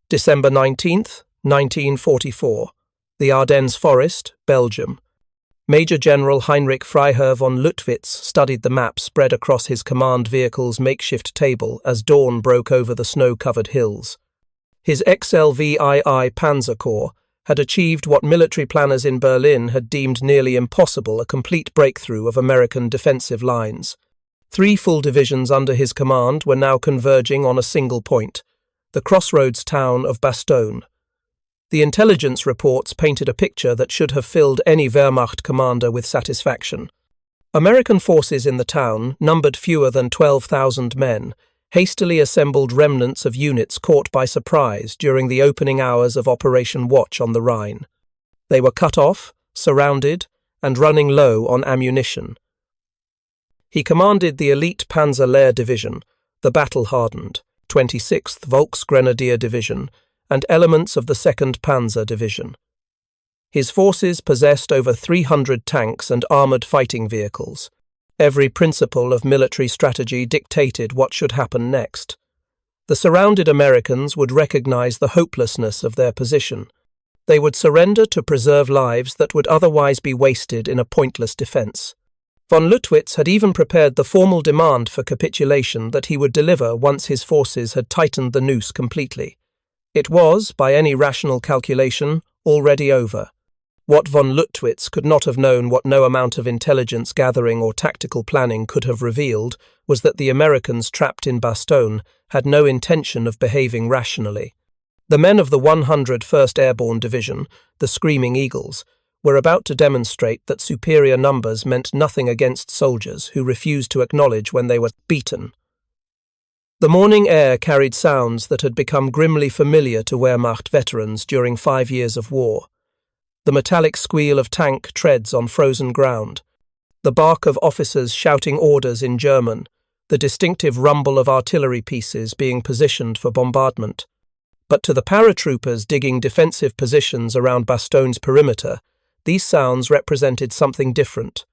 December 19th, 1944. The Ardennes Forest, Belgium. Major General Heinrich Freiherr von Lüttwitz studied the map spread across his command vehicle's makeshift table as dawn broke over the snow-covered hills. His XLVII Panzer Corps had achieved what military planners in Berlin had deemed nearly impossible, a complete breakthrough of American defensive lines. 3 full divisions under his command were now converging on a single point, the crossroads town of Bastogne. The intelligence reports painted a picture that should have filled any Wehrmacht commander with satisfaction. American forces in the town numbered fewer than 12,000 men, hastily assembled remnants of units caught by surprise during the opening hours of Operation Watch on the Rhine. They were cut off, surrounded, and running low on ammunition. He commanded the elite Panzer Lehr Division, the battle-hardened Twenty-Sixth Volksgrenadier Division, and elements of the Second Panzer Division. His forces possessed over 300 tanks and armoured fighting vehicles. Every principle of military strategy dictated what should happen next. The surrounded Americans would recognize the hopelessness of their position. They would surrender to preserve lives that would otherwise be wasted in a pointless defense. Von Lüttwitz had even prepared the formal demand for capitulation that he would deliver once his forces had tightened the noose completely. It was, by any rational calculation, already over. What von Lüttwitz could not have known, what no amount of intelligence gathering or tactical planning could have revealed, was that the Americans trapped in Bastogne had no intention of behaving rationally. The men of the 101st Airborne Division, the Screaming Eagles, were about to demonstrate that superior numbers meant nothing against soldiers who refused to acknowledge when they were beaten. The morning air carried sounds that had become grimly familiar to Wehrmacht veterans during 5 years of war. The metallic squeal of tank treads on frozen ground, the bark of officers shouting orders in German, the distinctive rumble of artillery pieces being positioned for bombardment. But to the paratroopers digging defensive positions around Bastogne's perimeter, these sounds represented something different.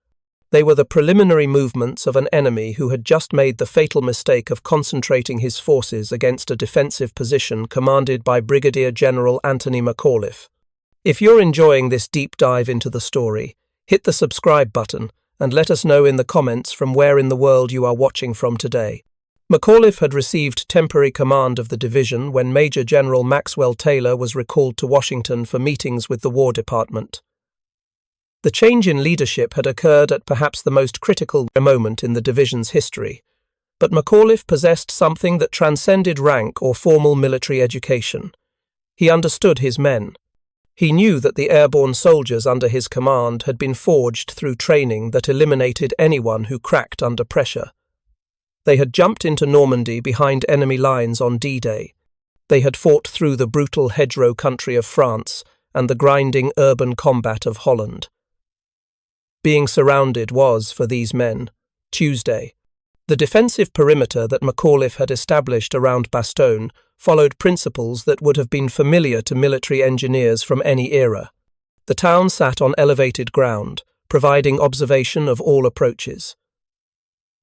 They were the preliminary movements of an enemy who had just made the fatal mistake of concentrating his forces against a defensive position commanded by Brigadier General Anthony McAuliffe. If you're enjoying this deep dive into the story, hit the subscribe button and let us know in the comments from where in the world you are watching from today. McAuliffe had received temporary command of the division when Major General Maxwell Taylor was recalled to Washington for meetings with the War Department. The change in leadership had occurred at perhaps the most critical moment in the division's history, but McAuliffe possessed something that transcended rank or formal military education. He understood his men. He knew that the airborne soldiers under his command had been forged through training that eliminated anyone who cracked under pressure. They had jumped into Normandy behind enemy lines on D-Day. They had fought through the brutal hedgerow country of France and the grinding urban combat of Holland. Being surrounded was, for these men, Tuesday. The defensive perimeter that McAuliffe had established around Bastogne followed principles that would have been familiar to military engineers from any era. The town sat on elevated ground, providing observation of all approaches.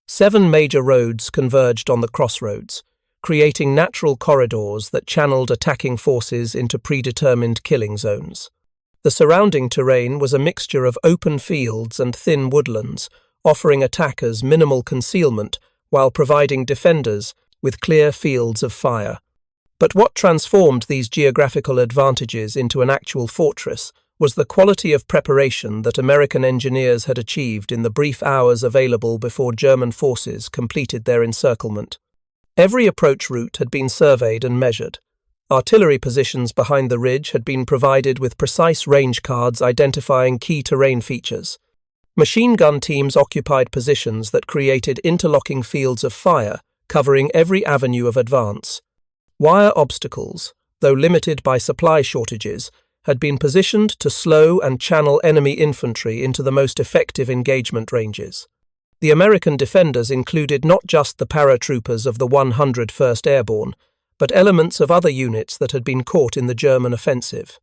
7 major roads converged on the crossroads, creating natural corridors that channeled attacking forces into predetermined killing zones. The surrounding terrain was a mixture of open fields and thin woodlands, offering attackers minimal concealment while providing defenders with clear fields of fire. But what transformed these geographical advantages into an actual fortress was the quality of preparation that American engineers had achieved in the brief hours available before German forces completed their encirclement. Every approach route had been surveyed and measured. Artillery positions behind the ridge had been provided with precise range cards identifying key terrain features. Machine gun teams occupied positions that created interlocking fields of fire, covering every avenue of advance. Wire obstacles, though limited by supply shortages, had been positioned to slow and channel enemy infantry into the most effective engagement ranges. The American defenders included not just the paratroopers of the 101st Airborne, but elements of other units that had been caught in the German offensive.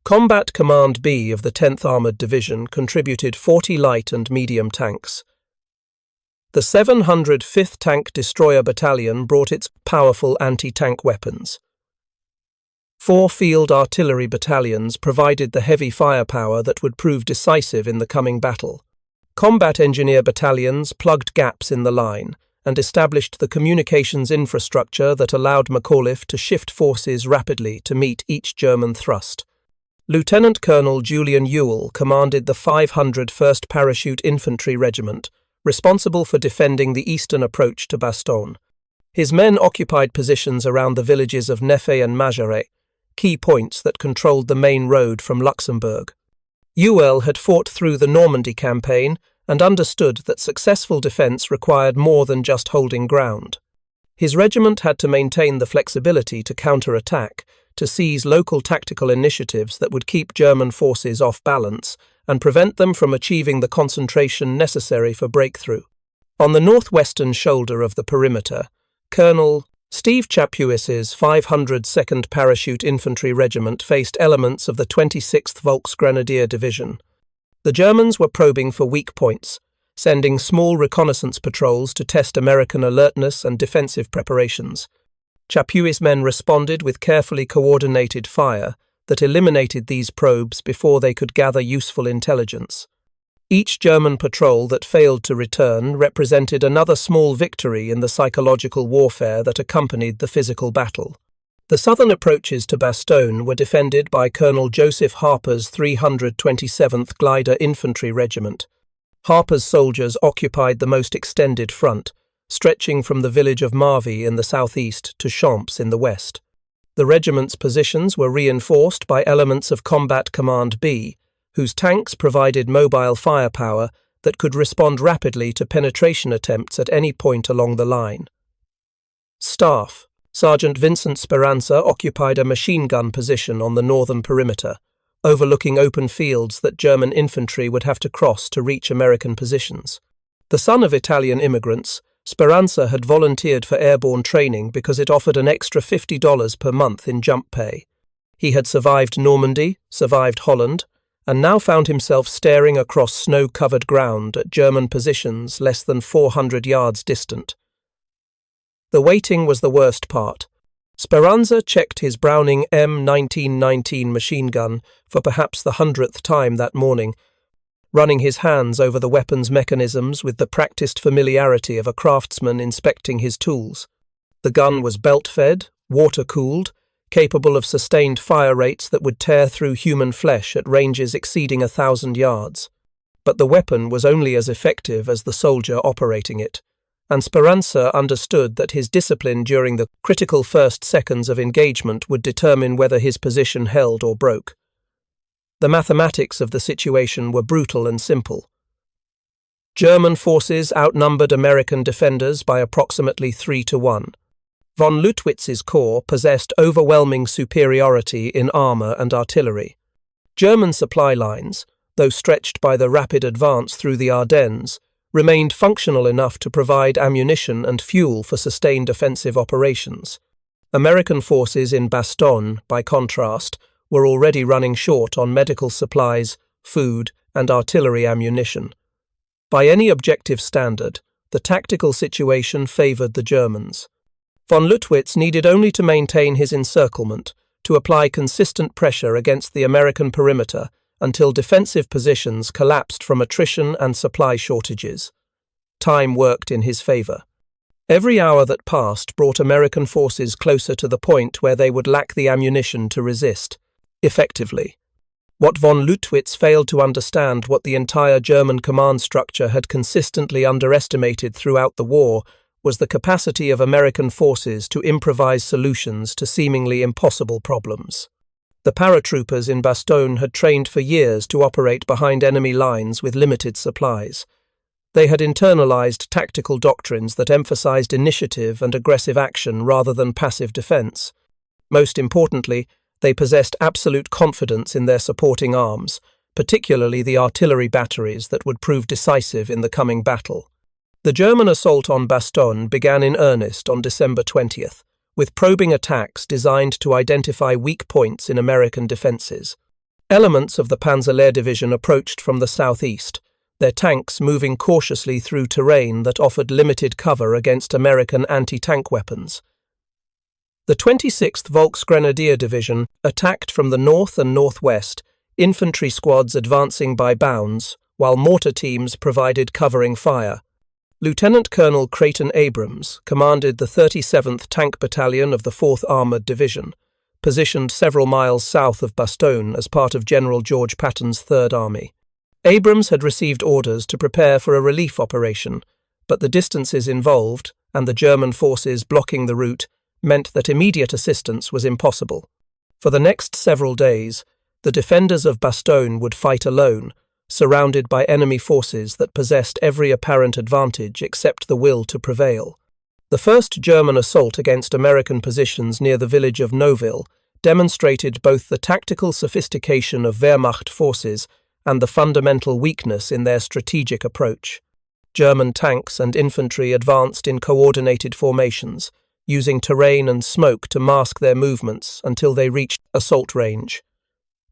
Combat Command B of the 10th Armoured Division contributed 40 light and medium tanks. The 705th Tank Destroyer Battalion brought its powerful anti-tank weapons. 4 field artillery battalions provided the heavy firepower that would prove decisive in the coming battle. Combat engineer battalions plugged gaps in the line and established the communications infrastructure that allowed McAuliffe to shift forces rapidly to meet each German thrust. Lieutenant Colonel Julian Ewell commanded the 501st Parachute Infantry Regiment, responsible for defending the eastern approach to Bastogne. His men occupied positions around the villages of Neffé and Majoret, key points that controlled the main road from Luxembourg. Ewell had fought through the Normandy campaign and understood that successful defence required more than just holding ground. His regiment had to maintain the flexibility to counter-attack, to seize local tactical initiatives that would keep German forces off balance and prevent them from achieving the concentration necessary for breakthrough. On the northwestern shoulder of the perimeter, Colonel Steve Chapuis's 502nd Parachute Infantry Regiment faced elements of the 26th Volksgrenadier Division. The Germans were probing for weak points, sending small reconnaissance patrols to test American alertness and defensive preparations. Chapuis' men responded with carefully coordinated fire that eliminated these probes before they could gather useful intelligence. Each German patrol that failed to return represented another small victory in the psychological warfare that accompanied the physical battle. The southern approaches to Bastogne were defended by Colonel Joseph Harper's 327th Glider Infantry Regiment. Harper's soldiers occupied the most extended front, stretching from the village of Marvy in the southeast to Champs in the west. The regiment's positions were reinforced by elements of Combat Command B, whose tanks provided mobile firepower that could respond rapidly to penetration attempts at any point along the line. Staff: Sergeant Vincent Speranza occupied a machine gun position on the northern perimeter, overlooking open fields that German infantry would have to cross to reach American positions. The son of Italian immigrants, Speranza had volunteered for airborne training because it offered an extra $50 per month in jump pay. He had survived Normandy, survived Holland, and now found himself staring across snow-covered ground at German positions less than 400 yards distant. The waiting was the worst part. Speranza checked his Browning M1919 machine gun for perhaps the 100th time that morning, running his hands over the weapon's mechanisms with the practiced familiarity of a craftsman inspecting his tools. The gun was belt-fed, water-cooled, capable of sustained fire rates that would tear through human flesh at ranges exceeding 1,000 yards. But the weapon was only as effective as the soldier operating it, and Speranza understood that his discipline during the critical first seconds of engagement would determine whether his position held or broke. The mathematics of the situation were brutal and simple. German forces outnumbered American defenders by approximately 3-1. Von Lüttwitz's corps possessed overwhelming superiority in armour and artillery. German supply lines, though stretched by the rapid advance through the Ardennes, remained functional enough to provide ammunition and fuel for sustained offensive operations. American forces in Bastogne, by contrast, were already running short on medical supplies, food, and artillery ammunition. By any objective standard, the tactical situation favoured the Germans. Von Lüttwitz needed only to maintain his encirclement, to apply consistent pressure against the American perimeter until defensive positions collapsed from attrition and supply shortages. Time worked in his favour. Every hour that passed brought American forces closer to the point where they would lack the ammunition to resist, effectively. What von Lüttwitz failed to understand, what the entire German command structure had consistently underestimated throughout the war, was the capacity of American forces to improvise solutions to seemingly impossible problems. The paratroopers in Bastogne had trained for years to operate behind enemy lines with limited supplies. They had internalized tactical doctrines that emphasized initiative and aggressive action rather than passive defense. Most importantly, they possessed absolute confidence in their supporting arms, particularly the artillery batteries that would prove decisive in the coming battle. The German assault on Bastogne began in earnest on December 20th, with probing attacks designed to identify weak points in American defences. Elements of the Panzer Lehr Division approached from the southeast, their tanks moving cautiously through terrain that offered limited cover against American anti-tank weapons. The 26th Volksgrenadier Division attacked from the north and northwest, infantry squads advancing by bounds, while mortar teams provided covering fire. Lieutenant Colonel Creighton Abrams commanded the 37th Tank Battalion of the 4th Armoured Division, positioned several miles south of Bastogne as part of General George Patton's Third Army. Abrams had received orders to prepare for a relief operation, but the distances involved, and the German forces blocking the route, meant that immediate assistance was impossible. For the next several days, the defenders of Bastogne would fight alone, surrounded by enemy forces that possessed every apparent advantage except the will to prevail. The first German assault against American positions near the village of Neuville demonstrated both the tactical sophistication of Wehrmacht forces and the fundamental weakness in their strategic approach. German tanks and infantry advanced in coordinated formations, using terrain and smoke to mask their movements until they reached assault range.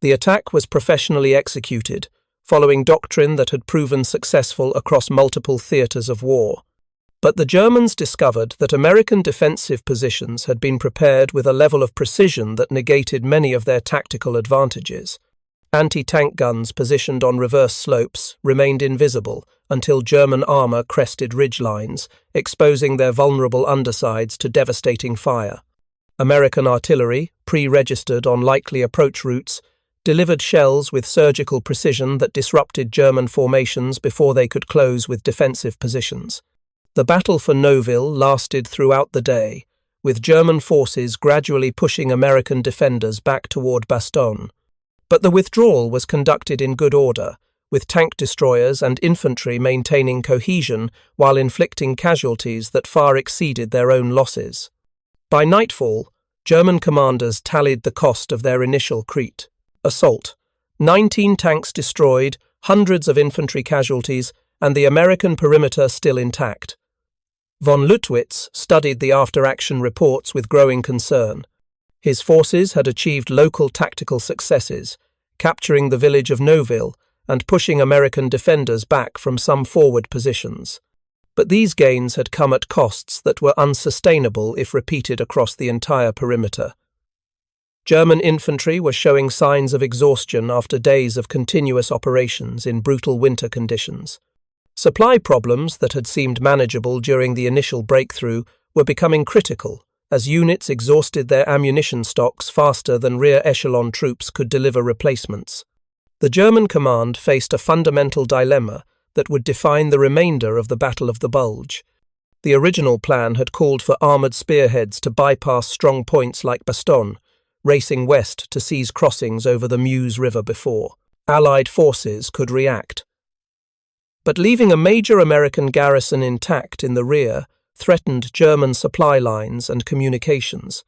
The attack was professionally executed, following doctrine that had proven successful across multiple theatres of war. But the Germans discovered that American defensive positions had been prepared with a level of precision that negated many of their tactical advantages. Anti-tank guns positioned on reverse slopes remained invisible until German armour crested ridgelines, exposing their vulnerable undersides to devastating fire. American artillery, pre-registered on likely approach routes, delivered shells with surgical precision that disrupted German formations before they could close with defensive positions. The battle for Neuville lasted throughout the day, with German forces gradually pushing American defenders back toward Bastogne. But the withdrawal was conducted in good order, with tank destroyers and infantry maintaining cohesion while inflicting casualties that far exceeded their own losses. By nightfall, German commanders tallied the cost of their initial assault. 19 tanks destroyed, hundreds of infantry casualties, and the American perimeter still intact. Von Lüttwitz studied the after-action reports with growing concern. His forces had achieved local tactical successes, capturing the village of Neuville and pushing American defenders back from some forward positions. But these gains had come at costs that were unsustainable if repeated across the entire perimeter. German infantry were showing signs of exhaustion after days of continuous operations in brutal winter conditions. Supply problems that had seemed manageable during the initial breakthrough were becoming critical, as units exhausted their ammunition stocks faster than rear echelon troops could deliver replacements. The German command faced a fundamental dilemma that would define the remainder of the Battle of the Bulge. The original plan had called for armoured spearheads to bypass strong points like Bastogne, racing west to seize crossings over the Meuse River before Allied forces could react. But leaving a major American garrison intact in the rear threatened German supply lines and communications.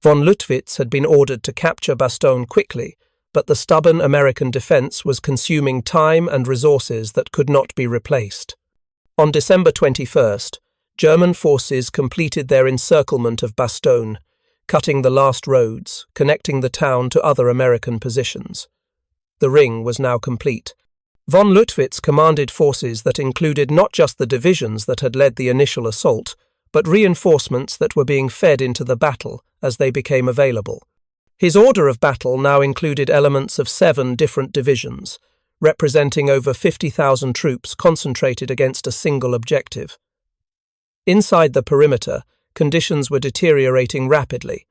Von Lüttwitz had been ordered to capture Bastogne quickly, but the stubborn American defense was consuming time and resources that could not be replaced. On December 21st, German forces completed their encirclement of Bastogne, cutting the last roads, connecting the town to other American positions. The ring was now complete. Von Lüttwitz commanded forces that included not just the divisions that had led the initial assault, but reinforcements that were being fed into the battle as they became available. His order of battle now included elements of 7 different divisions, representing over 50,000 troops concentrated against a single objective. Inside the perimeter, conditions were deteriorating rapidly.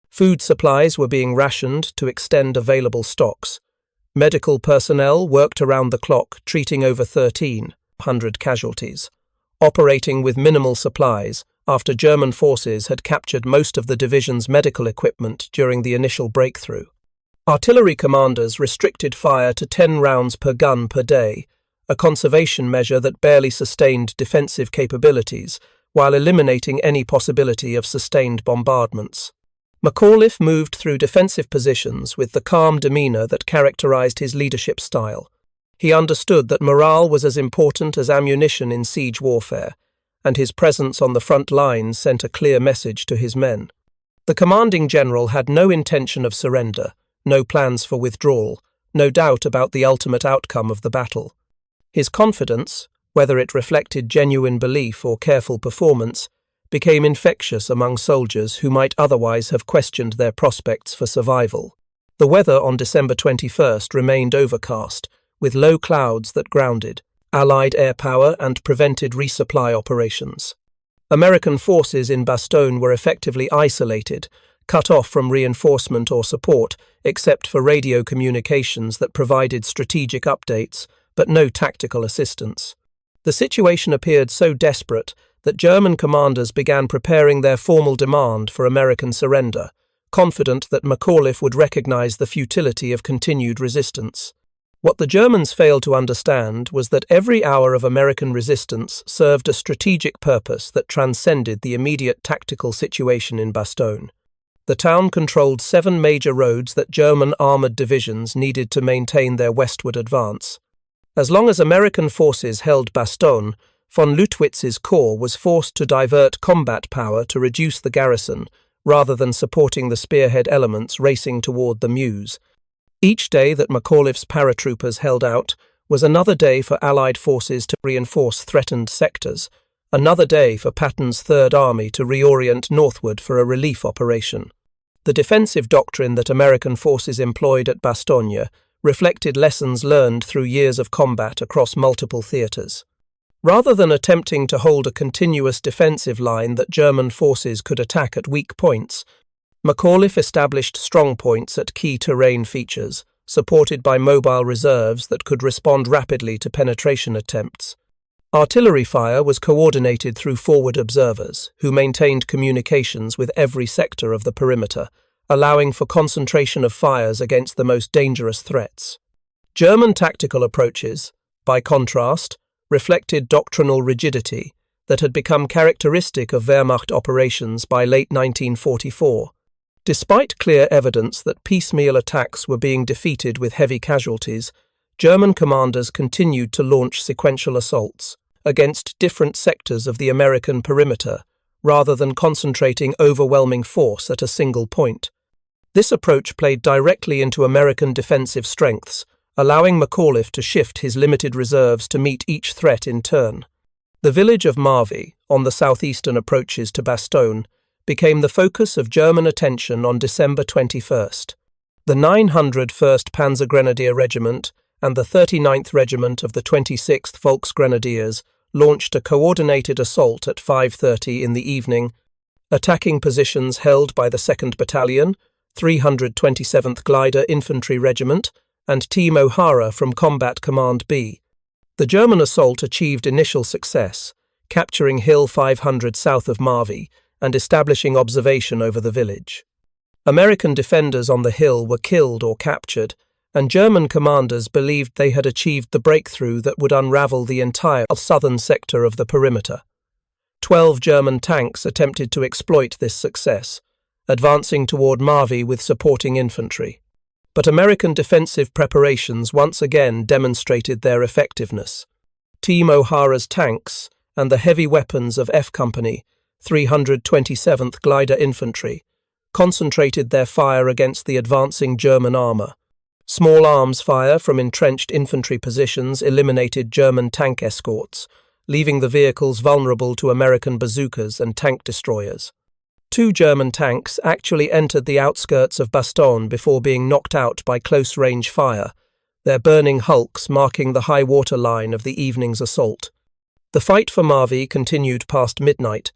Food supplies were being rationed to extend available stocks. Medical personnel worked around the clock, treating over 1,300 casualties, operating with minimal supplies after German forces had captured most of the division's medical equipment during the initial breakthrough. Artillery commanders restricted fire to 10 rounds per gun per day, a conservation measure that barely sustained defensive capabilities, while eliminating any possibility of sustained bombardments. McAuliffe moved through defensive positions with the calm demeanour that characterised his leadership style. He understood that morale was as important as ammunition in siege warfare, and his presence on the front lines sent a clear message to his men. The commanding general had no intention of surrender, no plans for withdrawal, no doubt about the ultimate outcome of the battle. His confidence, whether it reflected genuine belief or careful performance, became infectious among soldiers who might otherwise have questioned their prospects for survival. The weather on December 21st remained overcast, with low clouds that grounded Allied air power and prevented resupply operations. American forces in Bastogne were effectively isolated, cut off from reinforcement or support, except for radio communications that provided strategic updates, but no tactical assistance. The situation appeared so desperate that German commanders began preparing their formal demand for American surrender, confident that McAuliffe would recognize the futility of continued resistance. What the Germans failed to understand was that every hour of American resistance served a strategic purpose that transcended the immediate tactical situation in Bastogne. The town controlled 7 major roads that German armored divisions needed to maintain their westward advance. As long as American forces held Bastogne, von Lüttwitz's corps was forced to divert combat power to reduce the garrison, rather than supporting the spearhead elements racing toward the Meuse. Each day that McAuliffe's paratroopers held out was another day for Allied forces to reinforce threatened sectors, another day for Patton's Third Army to reorient northward for a relief operation. The defensive doctrine that American forces employed at Bastogne reflected lessons learned through years of combat across multiple theatres. Rather than attempting to hold a continuous defensive line that German forces could attack at weak points, McAuliffe established strong points at key terrain features, supported by mobile reserves that could respond rapidly to penetration attempts. Artillery fire was coordinated through forward observers, who maintained communications with every sector of the perimeter, allowing for concentration of fires against the most dangerous threats. German tactical approaches, by contrast, reflected doctrinal rigidity that had become characteristic of Wehrmacht operations by late 1944. Despite clear evidence that piecemeal attacks were being defeated with heavy casualties, German commanders continued to launch sequential assaults against different sectors of the American perimeter, rather than concentrating overwhelming force at a single point. This approach played directly into American defensive strengths, allowing McAuliffe to shift his limited reserves to meet each threat in turn. The village of Marvy, on the southeastern approaches to Bastogne, became the focus of German attention on December 21st. The 901st Panzer Grenadier Regiment and the 39th Regiment of the 26th Volksgrenadiers launched a coordinated assault at 5:30 in the evening, attacking positions held by the 2nd Battalion, 327th Glider Infantry Regiment, and Team O'Hara from Combat Command B. The German assault achieved initial success, capturing Hill 500 south of Marvy and establishing observation over the village. American defenders on the hill were killed or captured, and German commanders believed they had achieved the breakthrough that would unravel the entire southern sector of the perimeter. 12 German tanks attempted to exploit this success, advancing toward Marvy with supporting infantry. But American defensive preparations once again demonstrated their effectiveness. Team O'Hara's tanks and the heavy weapons of F Company, 327th Glider Infantry, concentrated their fire against the advancing German armour. Small arms fire from entrenched infantry positions eliminated German tank escorts, leaving the vehicles vulnerable to American bazookas and tank destroyers. 2 German tanks actually entered the outskirts of Bastogne before being knocked out by close-range fire, their burning hulks marking the high-water line of the evening's assault. The fight for Marvy continued past midnight,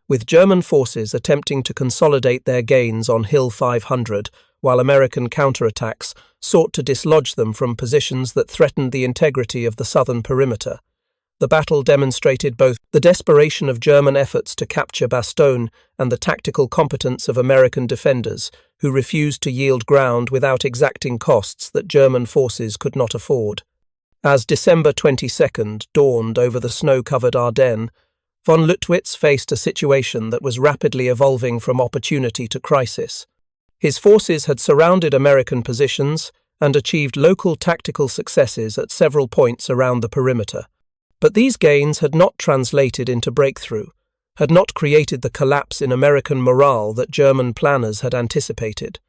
with German forces attempting to consolidate their gains on Hill 500, while American counterattacks sought to dislodge them from positions that threatened the integrity of the southern perimeter. The battle demonstrated both the desperation of German efforts to capture Bastogne and the tactical competence of American defenders, who refused to yield ground without exacting costs that German forces could not afford. As December 22nd dawned over the snow-covered Ardennes, von Lüttwitz faced a situation that was rapidly evolving from opportunity to crisis. His forces had surrounded American positions and achieved local tactical successes at several points around the perimeter. But these gains had not translated into breakthrough, had not created the collapse in American morale that German planners had anticipated.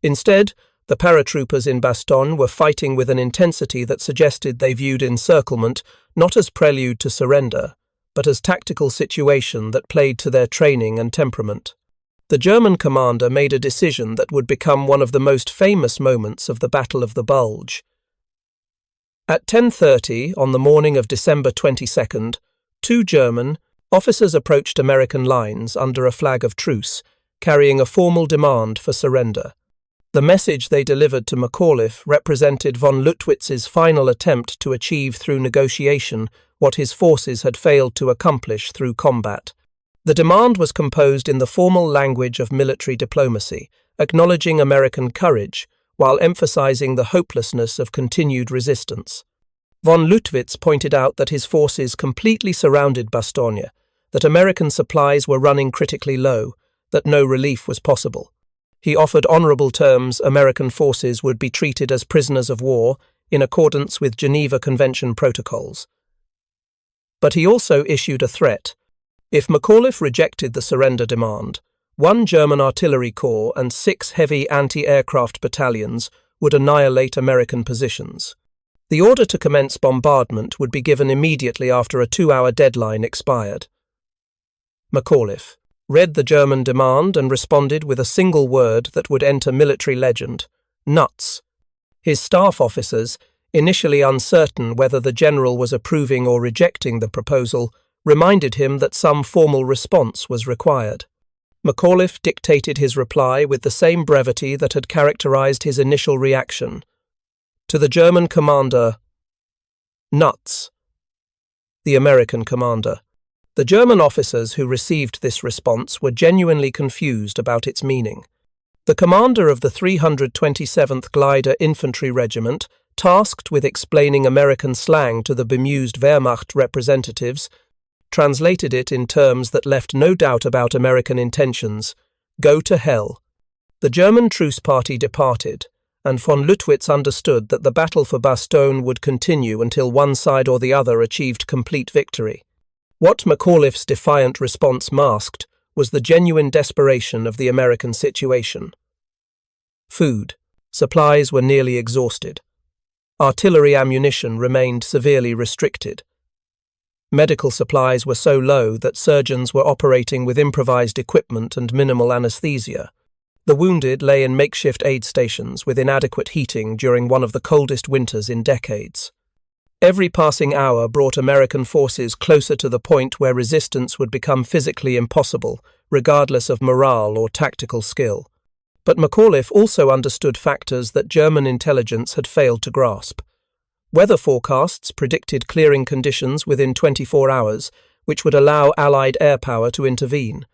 Instead, the paratroopers in Bastogne were fighting with an intensity that suggested they viewed encirclement not as prelude to surrender, but as tactical situation that played to their training and temperament. The German commander made a decision that would become one of the most famous moments of the Battle of the Bulge. At 10:30 on the morning of December 22nd, two German officers approached American lines under a flag of truce, carrying a formal demand for surrender. The message they delivered to McAuliffe represented von Lüttwitz's final attempt to achieve through negotiation what his forces had failed to accomplish through combat. The demand was composed in the formal language of military diplomacy, acknowledging American courage, while emphasizing the hopelessness of continued resistance. Von Lüttwitz pointed out that his forces completely surrounded Bastogne, that American supplies were running critically low, that no relief was possible. He offered honorable terms American forces would be treated as prisoners of war in accordance with Geneva Convention protocols. But he also issued a threat. If McAuliffe rejected the surrender demand, 1 German artillery corps and 6 heavy anti-aircraft battalions would annihilate American positions. The order to commence bombardment would be given immediately after a 2-hour deadline expired. McAuliffe read the German demand and responded with a single word that would enter military legend: nuts. His staff officers, initially uncertain whether the general was approving or rejecting the proposal, reminded him that some formal response was required. McAuliffe dictated his reply with the same brevity that had characterized his initial reaction. To the German commander, nuts. The American commander. The German officers who received this response were genuinely confused about its meaning. The commander of the 327th Glider Infantry Regiment, tasked with explaining American slang to the bemused Wehrmacht representatives, translated it in terms that left no doubt about American intentions: go to hell. The German truce party departed, and von Lüttwitz understood that the battle for Bastogne would continue until one side or the other achieved complete victory. What McAuliffe's defiant response masked was the genuine desperation of the American situation. Food. Supplies were nearly exhausted. Artillery ammunition remained severely restricted. Medical supplies were so low that surgeons were operating with improvised equipment and minimal anesthesia. The wounded lay in makeshift aid stations with inadequate heating during one of the coldest winters in decades. Every passing hour brought American forces closer to the point where resistance would become physically impossible, regardless of morale or tactical skill. But McAuliffe also understood factors that German intelligence had failed to grasp. Weather forecasts predicted clearing conditions within 24 hours, which would allow Allied air power to intervene.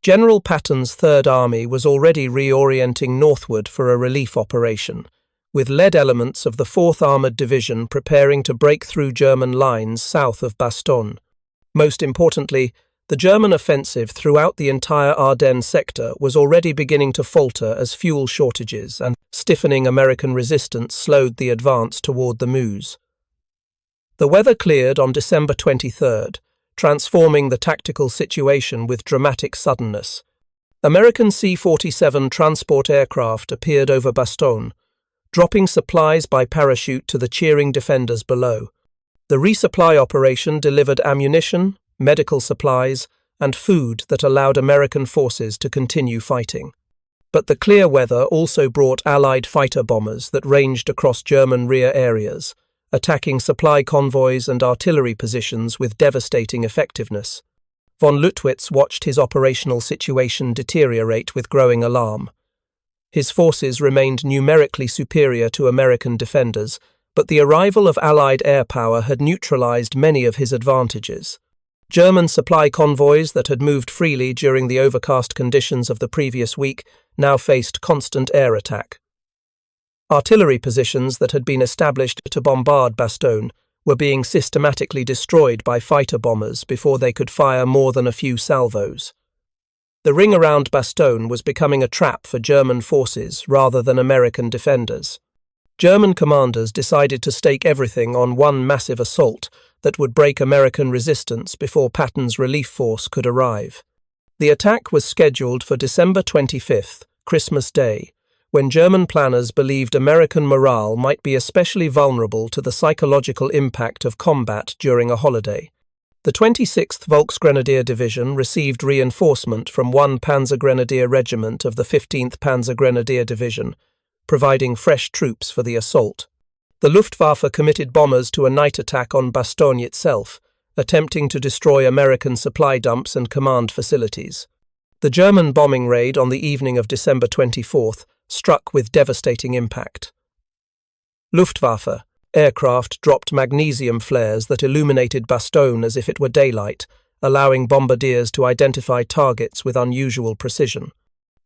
General Patton's Third Army was already reorienting northward for a relief operation, with lead elements of the 4th Armoured Division preparing to break through German lines south of Bastogne. Most importantly, the German offensive throughout the entire Ardennes sector was already beginning to falter as fuel shortages and stiffening American resistance slowed the advance toward the Meuse. The weather cleared on December 23rd, transforming the tactical situation with dramatic suddenness. American C-47 transport aircraft appeared over Bastogne, dropping supplies by parachute to the cheering defenders below. The resupply operation delivered ammunition, medical supplies, and food that allowed American forces to continue fighting. But the clear weather also brought Allied fighter bombers that ranged across German rear areas, attacking supply convoys and artillery positions with devastating effectiveness. Von Lüttwitz watched his operational situation deteriorate with growing alarm. His forces remained numerically superior to American defenders, but the arrival of Allied air power had neutralized many of his advantages. German supply convoys that had moved freely during the overcast conditions of the previous week now faced constant air attack. Artillery positions that had been established to bombard Bastogne were being systematically destroyed by fighter bombers before they could fire more than a few salvos. The ring around Bastogne was becoming a trap for German forces rather than American defenders. German commanders decided to stake everything on one massive assault that would break American resistance before Patton's relief force could arrive. The attack was scheduled for December 25th, Christmas Day, when German planners believed American morale might be especially vulnerable to the psychological impact of combat during a holiday. The 26th Volksgrenadier Division received reinforcement from 1 Panzer Grenadier Regiment of the 15th Panzer Grenadier Division, providing fresh troops for the assault. The Luftwaffe committed bombers to a night attack on Bastogne itself, attempting to destroy American supply dumps and command facilities. The German bombing raid on the evening of December 24th struck with devastating impact. Luftwaffe aircraft dropped magnesium flares that illuminated Bastogne as if it were daylight, allowing bombardiers to identify targets with unusual precision.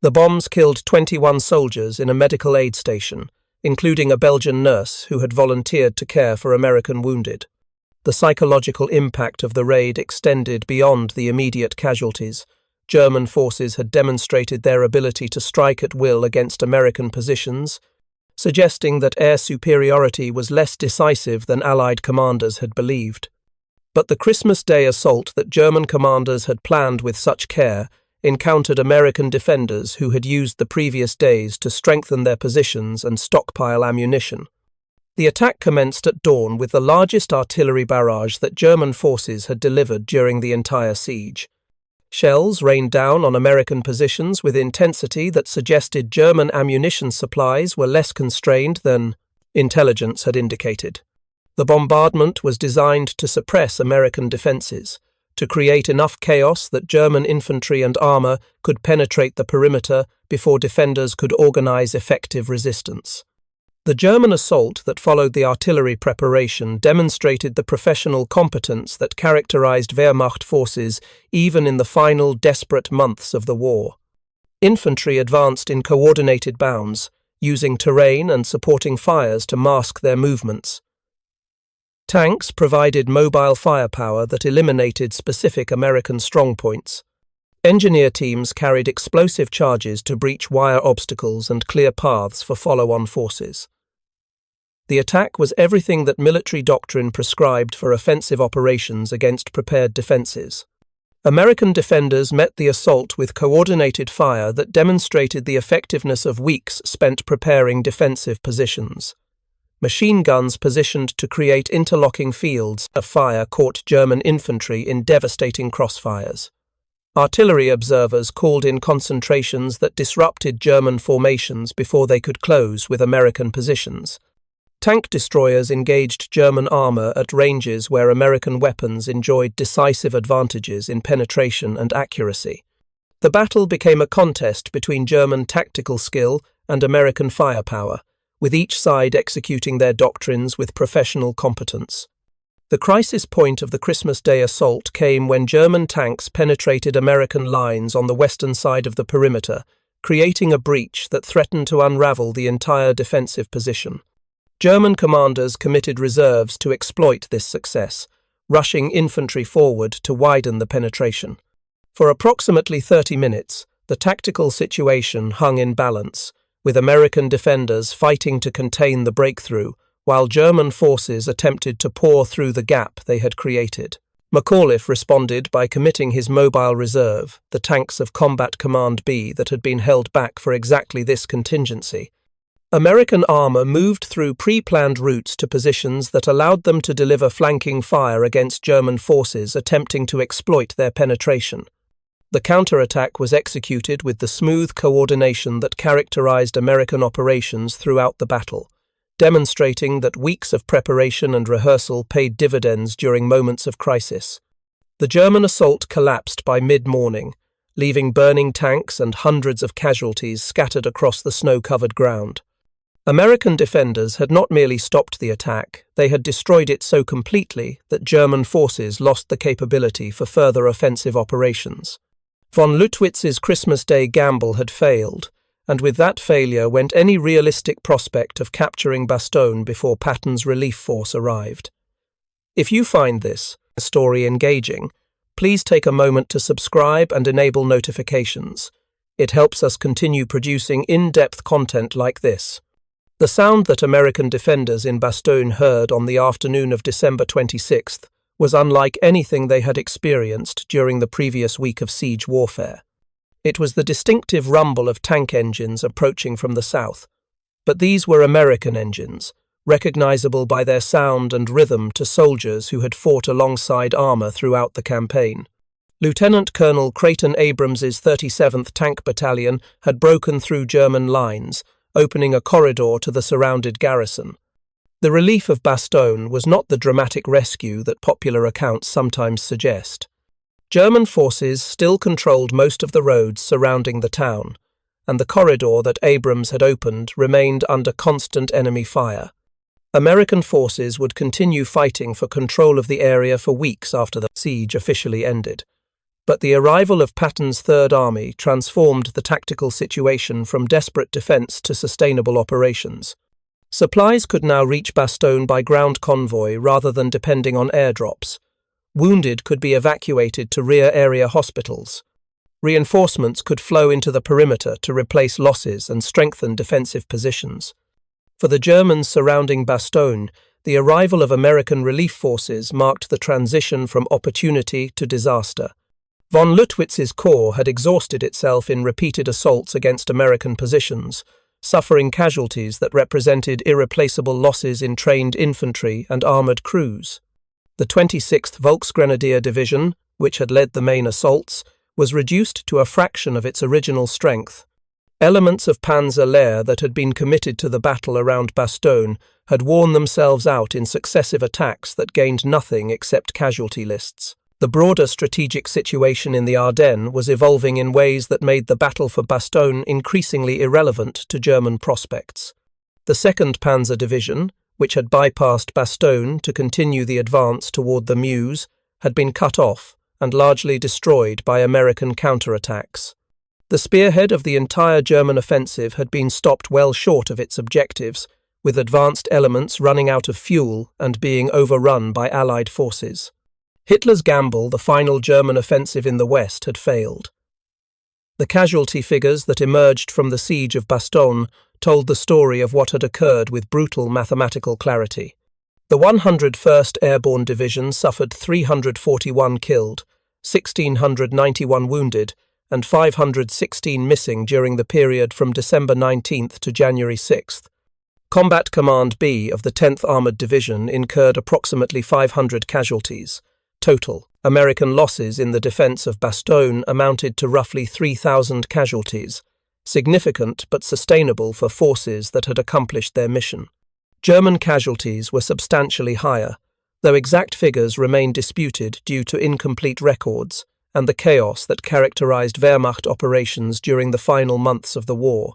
The bombs killed 21 soldiers in a medical aid station, including a Belgian nurse who had volunteered to care for American wounded. The psychological impact of the raid extended beyond the immediate casualties. German forces had demonstrated their ability to strike at will against American positions, suggesting that air superiority was less decisive than Allied commanders had believed. But the Christmas Day assault that German commanders had planned with such care encountered American defenders who had used the previous days to strengthen their positions and stockpile ammunition. The attack commenced at dawn with the largest artillery barrage that German forces had delivered during the entire siege. Shells rained down on American positions with intensity that suggested German ammunition supplies were less constrained than intelligence had indicated. The bombardment was designed to suppress American defenses, to create enough chaos that German infantry and armor could penetrate the perimeter before defenders could organize effective resistance. The German assault that followed the artillery preparation demonstrated the professional competence that characterized Wehrmacht forces even in the final desperate months of the war. Infantry advanced in coordinated bounds, using terrain and supporting fires to mask their movements. Tanks provided mobile firepower that eliminated specific American strongpoints. Engineer teams carried explosive charges to breach wire obstacles and clear paths for follow-on forces. The attack was everything that military doctrine prescribed for offensive operations against prepared defenses. American defenders met the assault with coordinated fire that demonstrated the effectiveness of weeks spent preparing defensive positions. Machine guns positioned to create interlocking fields of fire caught German infantry in devastating crossfires. Artillery observers called in concentrations that disrupted German formations before they could close with American positions. Tank destroyers engaged German armor at ranges where American weapons enjoyed decisive advantages in penetration and accuracy. The battle became a contest between German tactical skill and American firepower, with each side executing their doctrines with professional competence. The crisis point of the Christmas Day assault came when German tanks penetrated American lines on the western side of the perimeter, creating a breach that threatened to unravel the entire defensive position. German commanders committed reserves to exploit this success, rushing infantry forward to widen the penetration. For approximately 30 minutes, the tactical situation hung in balance, with American defenders fighting to contain the breakthrough, while German forces attempted to pour through the gap they had created. McAuliffe responded by committing his mobile reserve, the tanks of Combat Command B that had been held back for exactly this contingency. American armor moved through pre-planned routes to positions that allowed them to deliver flanking fire against German forces attempting to exploit their penetration. The counterattack was executed with the smooth coordination that characterized American operations throughout the battle, demonstrating that weeks of preparation and rehearsal paid dividends during moments of crisis. The German assault collapsed by mid-morning, leaving burning tanks and hundreds of casualties scattered across the snow-covered ground. American defenders had not merely stopped the attack, they had destroyed it so completely that German forces lost the capability for further offensive operations. Von Lüttwitz's Christmas Day gamble had failed, and with that failure went any realistic prospect of capturing Bastogne before Patton's relief force arrived. If you find this story engaging, please take a moment to subscribe and enable notifications. It helps us continue producing in-depth content like this. The sound that American defenders in Bastogne heard on the afternoon of December 26th was unlike anything they had experienced during the previous week of siege warfare. It was the distinctive rumble of tank engines approaching from the south. But these were American engines, recognizable by their sound and rhythm to soldiers who had fought alongside armor throughout the campaign. Lieutenant Colonel Creighton Abrams's 37th Tank Battalion had broken through German lines, opening a corridor to the surrounded garrison. The relief of Bastogne was not the dramatic rescue that popular accounts sometimes suggest. German forces still controlled most of the roads surrounding the town, and the corridor that Abrams had opened remained under constant enemy fire. American forces would continue fighting for control of the area for weeks after the siege officially ended. But the arrival of Patton's Third Army transformed the tactical situation from desperate defense to sustainable operations. Supplies could now reach Bastogne by ground convoy rather than depending on airdrops. Wounded could be evacuated to rear area hospitals. Reinforcements could flow into the perimeter to replace losses and strengthen defensive positions. For the Germans surrounding Bastogne, the arrival of American relief forces marked the transition from opportunity to disaster. Von Lüttwitz's corps had exhausted itself in repeated assaults against American positions, suffering casualties that represented irreplaceable losses in trained infantry and armoured crews. The 26th Volksgrenadier Division, which had led the main assaults, was reduced to a fraction of its original strength. Elements of Panzer Lehr that had been committed to the battle around Bastogne had worn themselves out in successive attacks that gained nothing except casualty lists. The broader strategic situation in the Ardennes was evolving in ways that made the battle for Bastogne increasingly irrelevant to German prospects. The Second Panzer Division, which had bypassed Bastogne to continue the advance toward the Meuse, had been cut off and largely destroyed by American counterattacks. The spearhead of the entire German offensive had been stopped well short of its objectives, with advanced elements running out of fuel and being overrun by Allied forces. Hitler's gamble, the final German offensive in the West, had failed. The casualty figures that emerged from the siege of Bastogne told the story of what had occurred with brutal mathematical clarity. The 101st Airborne Division suffered 341 killed, 1,691 wounded, and 516 missing during the period from December 19th to January 6th. Combat Command B of the 10th Armored Division incurred approximately 500 casualties. Total American losses in the defense of Bastogne amounted to roughly 3,000 casualties, significant but sustainable for forces that had accomplished their mission. German casualties were substantially higher, though exact figures remain disputed due to incomplete records and the chaos that characterized Wehrmacht operations during the final months of the war.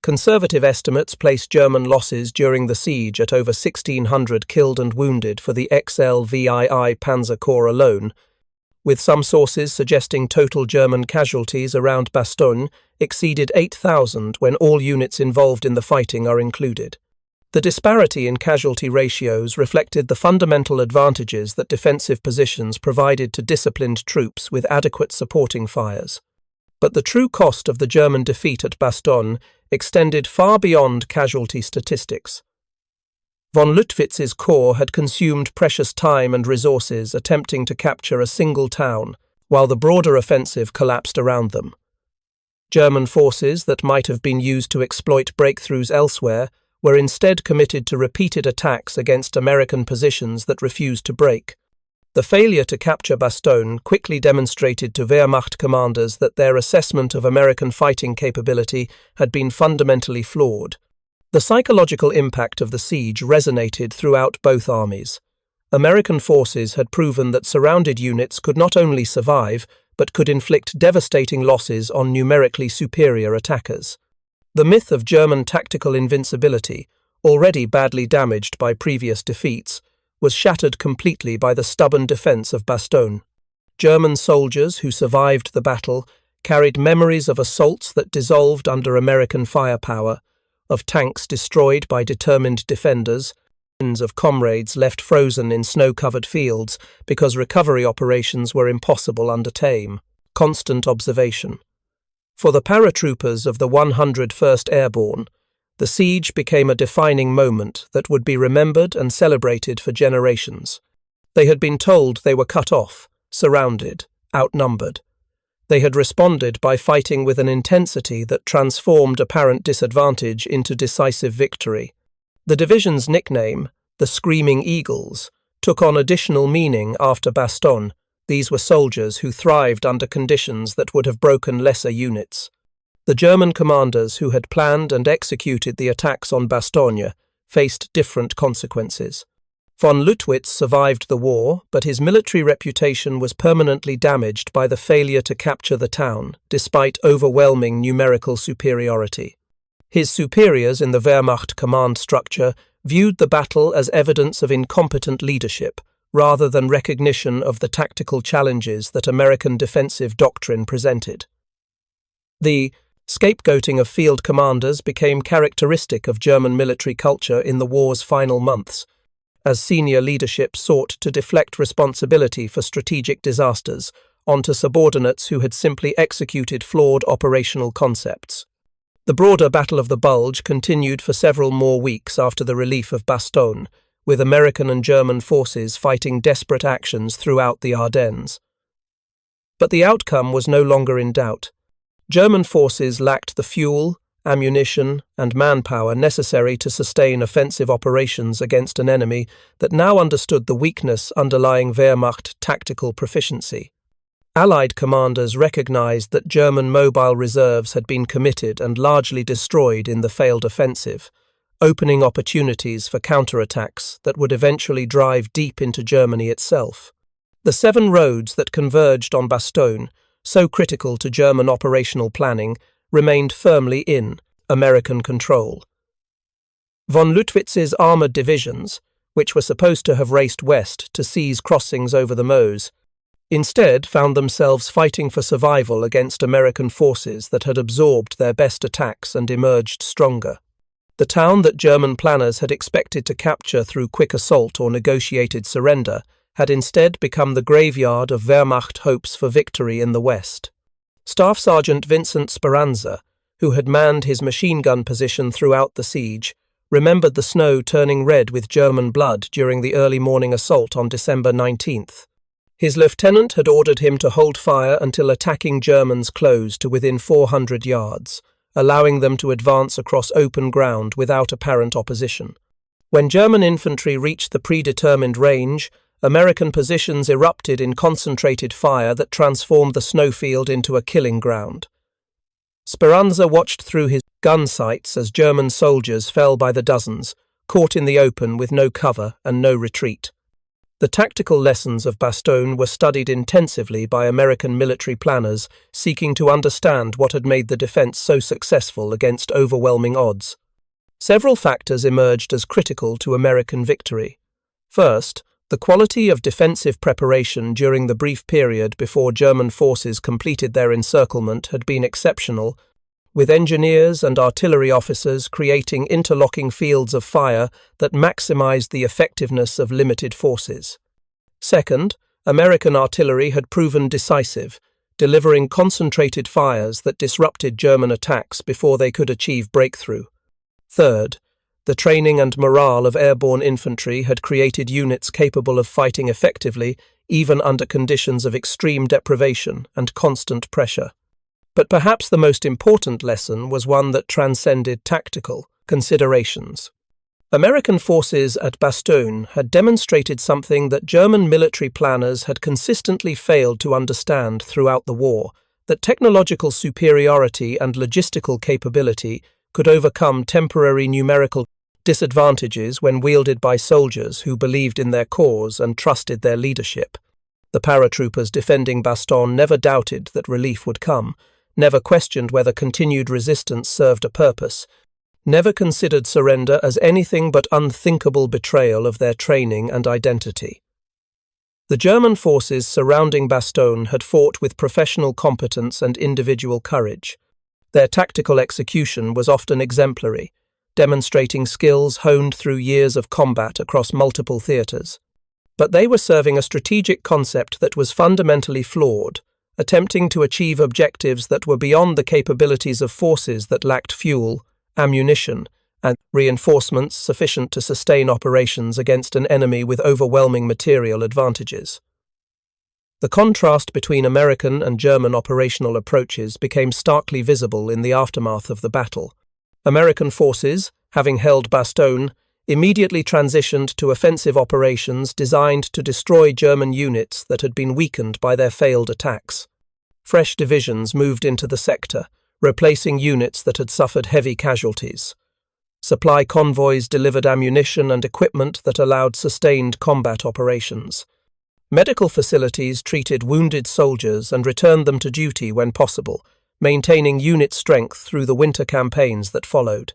Conservative estimates place German losses during the siege at over 1,600 killed and wounded for the XLVII Panzer Corps alone, with some sources suggesting total German casualties around Bastogne exceeded 8,000 when all units involved in the fighting are included. The disparity in casualty ratios reflected the fundamental advantages that defensive positions provided to disciplined troops with adequate supporting fires. But the true cost of the German defeat at Bastogne extended far beyond casualty statistics. Von Lüttwitz's corps had consumed precious time and resources attempting to capture a single town, while the broader offensive collapsed around them. German forces that might have been used to exploit breakthroughs elsewhere were instead committed to repeated attacks against American positions that refused to break. The failure to capture Bastogne quickly demonstrated to Wehrmacht commanders that their assessment of American fighting capability had been fundamentally flawed. The psychological impact of the siege resonated throughout both armies. American forces had proven that surrounded units could not only survive, but could inflict devastating losses on numerically superior attackers. The myth of German tactical invincibility, already badly damaged by previous defeats, was shattered completely by the stubborn defense of Bastogne. German soldiers who survived the battle carried memories of assaults that dissolved under American firepower, of tanks destroyed by determined defenders, and of comrades left frozen in snow-covered fields because recovery operations were impossible under tame, constant observation. For the paratroopers of the 101st Airborne, the siege became a defining moment that would be remembered and celebrated for generations. They had been told they were cut off, surrounded, outnumbered. They had responded by fighting with an intensity that transformed apparent disadvantage into decisive victory. The division's nickname, the Screaming Eagles, took on additional meaning after Bastogne. These were soldiers who thrived under conditions that would have broken lesser units. The German commanders who had planned and executed the attacks on Bastogne faced different consequences. Von Lüttwitz survived the war, but his military reputation was permanently damaged by the failure to capture the town, despite overwhelming numerical superiority. His superiors in the Wehrmacht command structure viewed the battle as evidence of incompetent leadership, rather than recognition of the tactical challenges that American defensive doctrine presented. The scapegoating of field commanders became characteristic of German military culture in the war's final months, as senior leadership sought to deflect responsibility for strategic disasters onto subordinates who had simply executed flawed operational concepts. The broader Battle of the Bulge continued for several more weeks after the relief of Bastogne, with American and German forces fighting desperate actions throughout the Ardennes. But the outcome was no longer in doubt. German forces lacked the fuel, ammunition, and manpower necessary to sustain offensive operations against an enemy that now understood the weakness underlying Wehrmacht tactical proficiency. Allied commanders recognized that German mobile reserves had been committed and largely destroyed in the failed offensive, opening opportunities for counterattacks that would eventually drive deep into Germany itself. The 7 roads that converged on Bastogne, so critical to German operational planning, remained firmly in American control. Von Lüttwitz's armoured divisions, which were supposed to have raced west to seize crossings over the Meuse, instead found themselves fighting for survival against American forces that had absorbed their best attacks and emerged stronger. The town that German planners had expected to capture through quick assault or negotiated surrender had instead become the graveyard of Wehrmacht hopes for victory in the west. Staff Sergeant Vincent Speranza, who had manned his machine gun position throughout the siege, remembered the snow turning red with German blood during the early morning assault on December 19th. His lieutenant had ordered him to hold fire until attacking Germans closed to within 400 yards, allowing them to advance across open ground without apparent opposition. When German infantry reached the predetermined range, American positions erupted in concentrated fire that transformed the snowfield into a killing ground. Speranza watched through his gun sights as German soldiers fell by the dozens, caught in the open with no cover and no retreat. The tactical lessons of Bastogne were studied intensively by American military planners seeking to understand what had made the defense so successful against overwhelming odds. Several factors emerged as critical to American victory. First, the quality of defensive preparation during the brief period before German forces completed their encirclement had been exceptional, with engineers and artillery officers creating interlocking fields of fire that maximized the effectiveness of limited forces. Second, American artillery had proven decisive, delivering concentrated fires that disrupted German attacks before they could achieve breakthrough. Third, the training and morale of airborne infantry had created units capable of fighting effectively even under conditions of extreme deprivation and constant pressure. But perhaps the most important lesson was one that transcended tactical considerations. American forces at Bastogne had demonstrated something that German military planners had consistently failed to understand throughout the war, that technological superiority and logistical capability could overcome temporary numerical disadvantages when wielded by soldiers who believed in their cause and trusted their leadership. The paratroopers defending Bastogne never doubted that relief would come, never questioned whether continued resistance served a purpose, never considered surrender as anything but unthinkable betrayal of their training and identity. The German forces surrounding Bastogne had fought with professional competence and individual courage. Their tactical execution was often exemplary, demonstrating skills honed through years of combat across multiple theatres. But they were serving a strategic concept that was fundamentally flawed, attempting to achieve objectives that were beyond the capabilities of forces that lacked fuel, ammunition, and reinforcements sufficient to sustain operations against an enemy with overwhelming material advantages. The contrast between American and German operational approaches became starkly visible in the aftermath of the battle. American forces, having held Bastogne, immediately transitioned to offensive operations designed to destroy German units that had been weakened by their failed attacks. Fresh divisions moved into the sector, replacing units that had suffered heavy casualties. Supply convoys delivered ammunition and equipment that allowed sustained combat operations. Medical facilities treated wounded soldiers and returned them to duty when possible, maintaining unit strength through the winter campaigns that followed.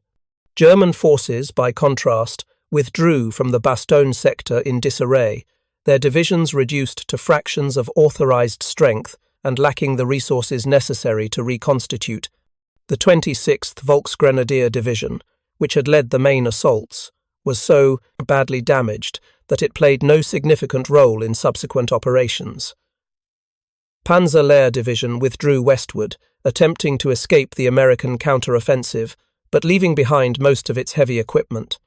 German forces, by contrast, withdrew from the Bastogne sector in disarray, their divisions reduced to fractions of authorized strength and lacking the resources necessary to reconstitute. The 26th Volksgrenadier Division, which had led the main assaults, was so badly damaged that it played no significant role in subsequent operations. Panzer Lehr Division withdrew westward, attempting to escape the American counteroffensive, but leaving behind most of its heavy equipment.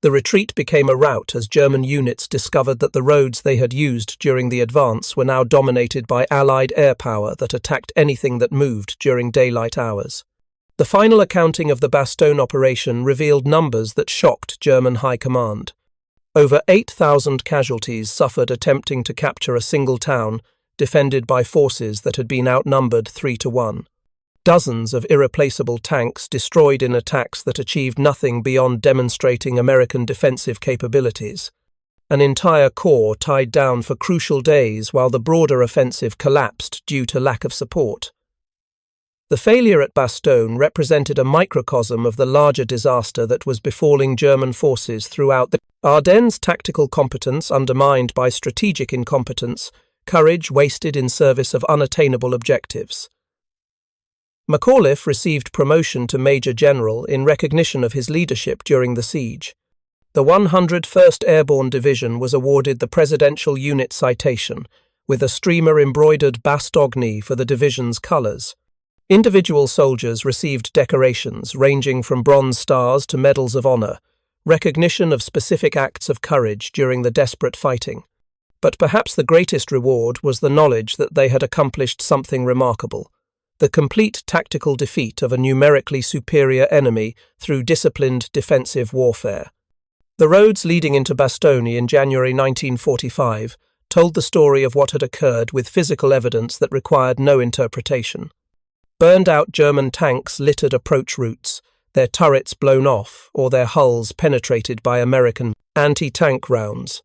The retreat became a rout as German units discovered that the roads they had used during the advance were now dominated by Allied air power that attacked anything that moved during daylight hours. The final accounting of the Bastogne operation revealed numbers that shocked German high command. Over 8,000 casualties suffered attempting to capture a single town, defended by forces that had been outnumbered 3-1. Dozens of irreplaceable tanks destroyed in attacks that achieved nothing beyond demonstrating American defensive capabilities. An entire corps tied down for crucial days while the broader offensive collapsed due to lack of support. The failure at Bastogne represented a microcosm of the larger disaster that was befalling German forces throughout the Ardennes. Tactical competence undermined by strategic incompetence, courage wasted in service of unattainable objectives. McAuliffe received promotion to Major General in recognition of his leadership during the siege. The 101st Airborne Division was awarded the Presidential Unit Citation, with a streamer-embroidered Bastogne for the division's colours. Individual soldiers received decorations ranging from Bronze Stars to Medals of Honor, recognition of specific acts of courage during the desperate fighting. But perhaps the greatest reward was the knowledge that they had accomplished something remarkable: the complete tactical defeat of a numerically superior enemy through disciplined defensive warfare. The roads leading into Bastogne in January 1945 told the story of what had occurred with physical evidence that required no interpretation. Burned-out German tanks littered approach routes, their turrets blown off or their hulls penetrated by American anti-tank rounds.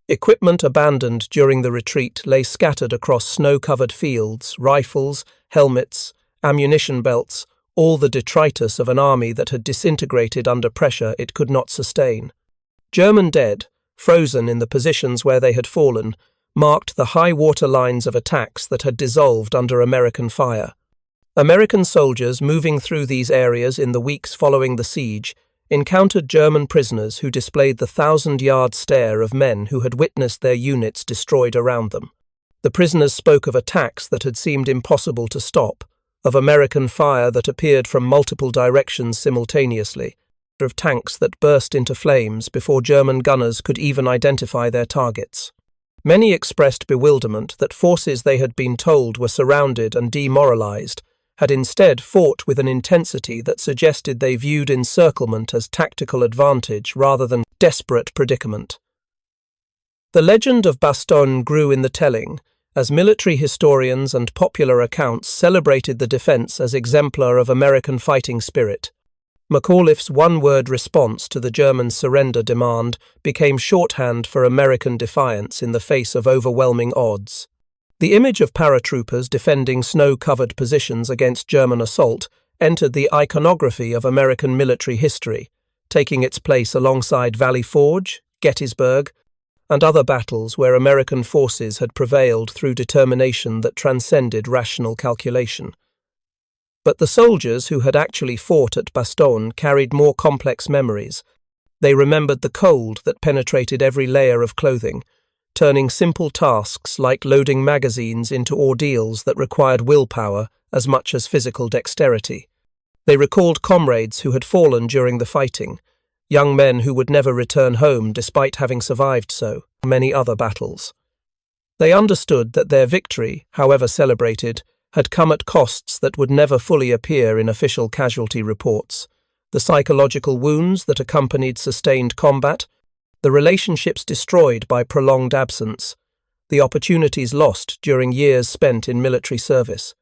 Equipment abandoned during the retreat lay scattered across snow-covered fields, rifles, helmets, ammunition belts, all the detritus of an army that had disintegrated under pressure it could not sustain. German dead, frozen in the positions where they had fallen, marked the high water lines of attacks that had dissolved under American fire. American soldiers moving through these areas in the weeks following the siege encountered German prisoners who displayed the 1,000-yard stare of men who had witnessed their units destroyed around them. The prisoners spoke of attacks that had seemed impossible to stop, of American fire that appeared from multiple directions simultaneously, of tanks that burst into flames before German gunners could even identify their targets. Many expressed bewilderment that forces they had been told were surrounded and demoralized had instead fought with an intensity that suggested they viewed encirclement as tactical advantage rather than desperate predicament. The legend of Bastogne grew in the telling, as military historians and popular accounts celebrated the defense as exemplar of American fighting spirit. McAuliffe's one-word response to the German surrender demand became shorthand for American defiance in the face of overwhelming odds. The image of paratroopers defending snow-covered positions against German assault entered the iconography of American military history, taking its place alongside Valley Forge, Gettysburg, and other battles where American forces had prevailed through determination that transcended rational calculation. But the soldiers who had actually fought at Bastogne carried more complex memories. They remembered the cold that penetrated every layer of clothing, turning simple tasks like loading magazines into ordeals that required willpower as much as physical dexterity. They recalled comrades who had fallen during the fighting, young men who would never return home despite having survived so many other battles. They understood that their victory, however celebrated, had come at costs that would never fully appear in official casualty reports. the psychological wounds that accompanied sustained combat, the relationships destroyed by prolonged absence, the opportunities lost during years spent in military service.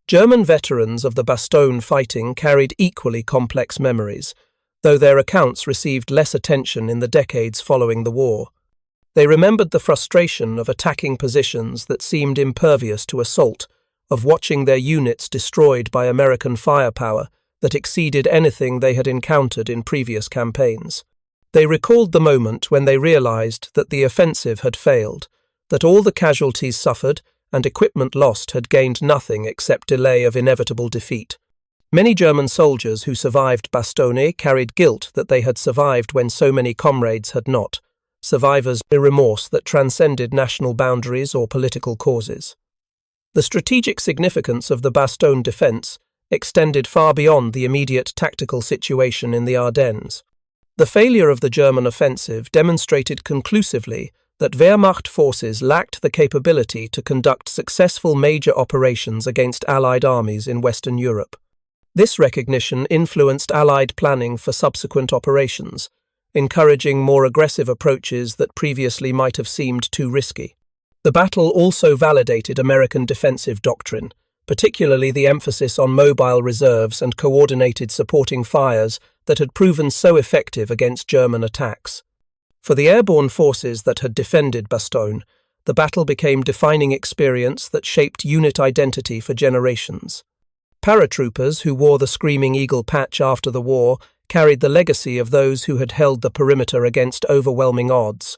German veterans of the Bastogne fighting carried equally complex memories, though their accounts received less attention in the decades following the war. They remembered the frustration of attacking positions that seemed impervious to assault, of watching their units destroyed by American firepower that exceeded anything they had encountered in previous campaigns. They recalled the moment when they realized that the offensive had failed, that all the casualties suffered and equipment lost had gained nothing except delay of inevitable defeat. Many German soldiers who survived Bastogne carried guilt that they had survived when so many comrades had not. Survivors a remorse that transcended national boundaries or political causes. The strategic significance of the Bastogne defense extended far beyond the immediate tactical situation in the Ardennes. The failure of the German offensive demonstrated conclusively that Wehrmacht forces lacked the capability to conduct successful major operations against Allied armies in Western Europe. This recognition influenced Allied planning for subsequent operations, encouraging more aggressive approaches that previously might have seemed too risky. The battle also validated American defensive doctrine, particularly the emphasis on mobile reserves and coordinated supporting fires that had proven so effective against German attacks. For the airborne forces that had defended Bastogne, the battle became defining experience that shaped unit identity for generations. Paratroopers who wore the Screaming Eagle patch after the war carried the legacy of those who had held the perimeter against overwhelming odds.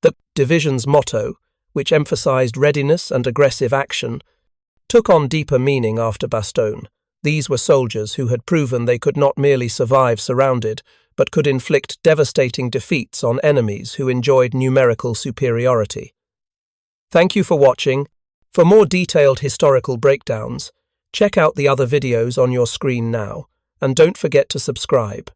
The division's motto, which emphasized readiness and aggressive action, took on deeper meaning after Bastogne. These were soldiers who had proven they could not merely survive surrounded, but could inflict devastating defeats on enemies who enjoyed numerical superiority. Thank you for watching. For more detailed historical breakdowns, check out the other videos on your screen now, and don't forget to subscribe.